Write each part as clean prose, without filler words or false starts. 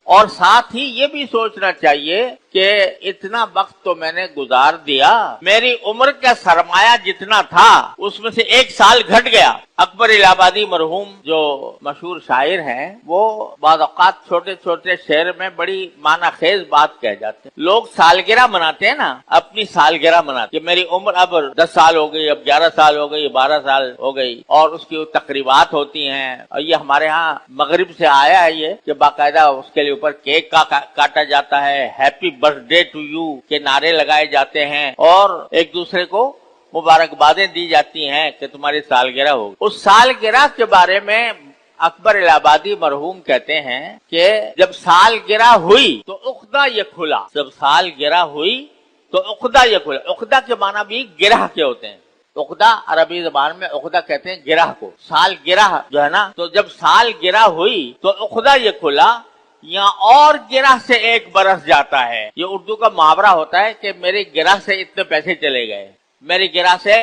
اور ساتھ ہی یہ بھی سوچنا چاہیے کہ اتنا وقت تو میں نے گزار دیا، میری عمر کا سرمایہ جتنا تھا اس میں سے 1 سال گھٹ گیا۔ اکبر الہ آبادی مرحوم جو مشہور شاعر ہیں، وہ بعض اوقات چھوٹے چھوٹے شعر میں بڑی معنی خیز بات کہہ جاتے ہیں۔ لوگ سالگرہ مناتے ہیں نا، اپنی سالگرہ مناتے کہ میری عمر اب 10 سال ہو گئی، اب 11 سال ہو گئی، 12 سال ہو گئی، اور اس کی تقریبات ہوتی ہیں۔ اور یہ ہمارے ہاں مغرب سے آیا ہے یہ کہ باقاعدہ اس کے لیے اوپر کیک کاٹا جاتا ہے، happy birthday to you کے نعرے لگائے جاتے ہیں، اور ایک دوسرے کو مبارکبادیں دی جاتی ہیں کہ تمہاری سالگرہ ہوگی۔ اس سالگرہ کے بارے میں اکبر الہ آبادی مرحوم کہتے ہیں کہ جب سالگرہ ہوئی تو عقدہ یہ کھلا، جب سالگرہ ہوئی تو عقدہ یہ کھلا۔ عقدہ کے معنی بھی گرہ کے ہوتے ہیں۔ عقدہ عربی زبان میں عقدہ کہتے ہیں گرہ کو، سالگرہ جو ہے نا، تو جب سالگرہ ہوئی تو عقدہ یہ کھلا، یا اور گرہ سے 1 برس جاتا ہے۔ یہ اردو کا محاورہ ہوتا ہے کہ میری گرہ سے اتنے پیسے چلے گئے، میری گرہ سے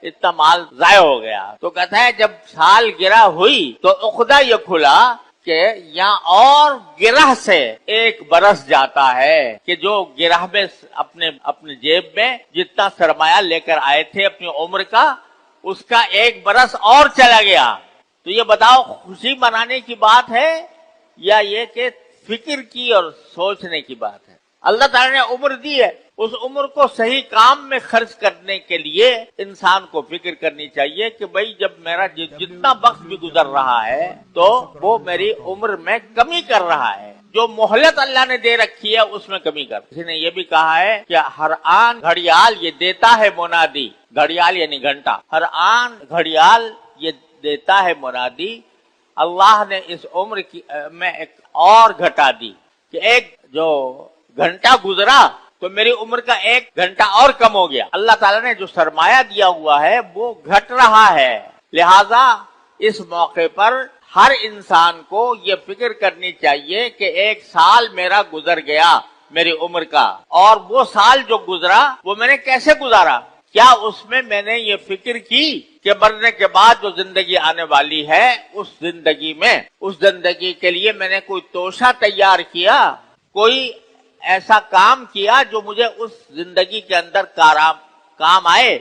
اتنا مال ضائع ہو گیا۔ تو کہتا ہے جب سال گرہ ہوئی تو عقدہ یہ کھلا کہ یا اور گرہ سے 1 برس جاتا ہے، کہ جو گرہ میں اپنے جیب میں جتنا سرمایہ لے کر آئے تھے اپنی عمر کا، اس کا 1 برس اور چلا گیا۔ تو یہ بتاؤ خوشی منانے کی بات ہے یا یہ کہ فکر کی اور سوچنے کی بات ہے؟ اللہ تعالیٰ نے عمر دی ہے، اس عمر کو صحیح کام میں خرچ کرنے کے لیے انسان کو فکر کرنی چاہیے کہ بھئی جب میرا جتنا وقت بھی گزر رہا ہے تو وہ میری عمر میں کمی کر رہا ہے، جو مہلت اللہ نے دے رکھی ہے اس میں کمی کر۔ کسی نے یہ بھی کہا ہے کہ ہر آن گھڑیال یہ دیتا ہے منادی، گھڑیال یعنی گھنٹہ، ہر آن گھڑیال یہ دیتا ہے منادی، اللہ نے اس عمر کی میں ایک اور گھٹا دی کہ ایک جو گھنٹہ گزرا تو میری عمر کا 1 گھنٹہ اور کم ہو گیا۔ اللہ تعالیٰ نے جو سرمایہ دیا ہوا ہے وہ گھٹ رہا ہے، لہذا اس موقع پر ہر انسان کو یہ فکر کرنی چاہیے کہ 1 سال میرا گزر گیا میری عمر کا، اور وہ سال جو گزرا وہ میں نے کیسے گزارا؟ کیا اس میں نے یہ فکر کی کہ مرنے کے بعد جو زندگی آنے والی ہے اس زندگی کے لیے میں نے کوئی توشہ تیار کیا، کوئی ایسا کام کیا جو مجھے اس زندگی کے اندر کام آئے؟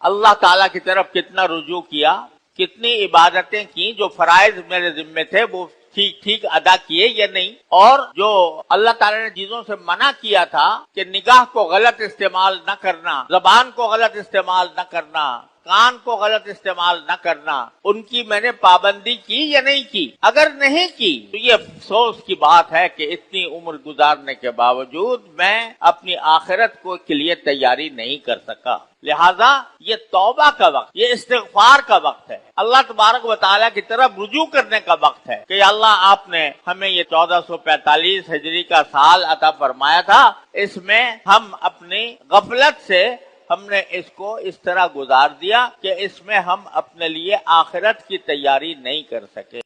اللہ تعالیٰ کی طرف کتنا رجوع کیا، کتنی عبادتیں کی، جو فرائض میرے ذمے تھے وہ ٹھیک ادا کیے یا نہیں، اور جو اللہ تعالیٰ نے چیزوں سے منع کیا تھا کہ نگاہ کو غلط استعمال نہ کرنا، زبان کو غلط استعمال نہ کرنا، کان کو غلط استعمال نہ کرنا، ان کی میں نے پابندی کی یا نہیں کی؟ اگر نہیں کی تو یہ افسوس کی بات ہے کہ اتنی عمر گزارنے کے باوجود میں اپنی آخرت کے لیے تیاری نہیں کر سکا۔ لہذا یہ توبہ کا وقت، یہ استغفار کا وقت ہے، اللہ تبارک و تعالیٰ کی طرف رجوع کرنے کا وقت ہے کہ اللہ آپ نے ہمیں یہ 1445 ہجری کا سال عطا فرمایا تھا، اس میں ہم اپنی غفلت سے ہم نے اس کو اس طرح گزار دیا کہ اس میں ہم اپنے لیے آخرت کی تیاری نہیں کر سکے۔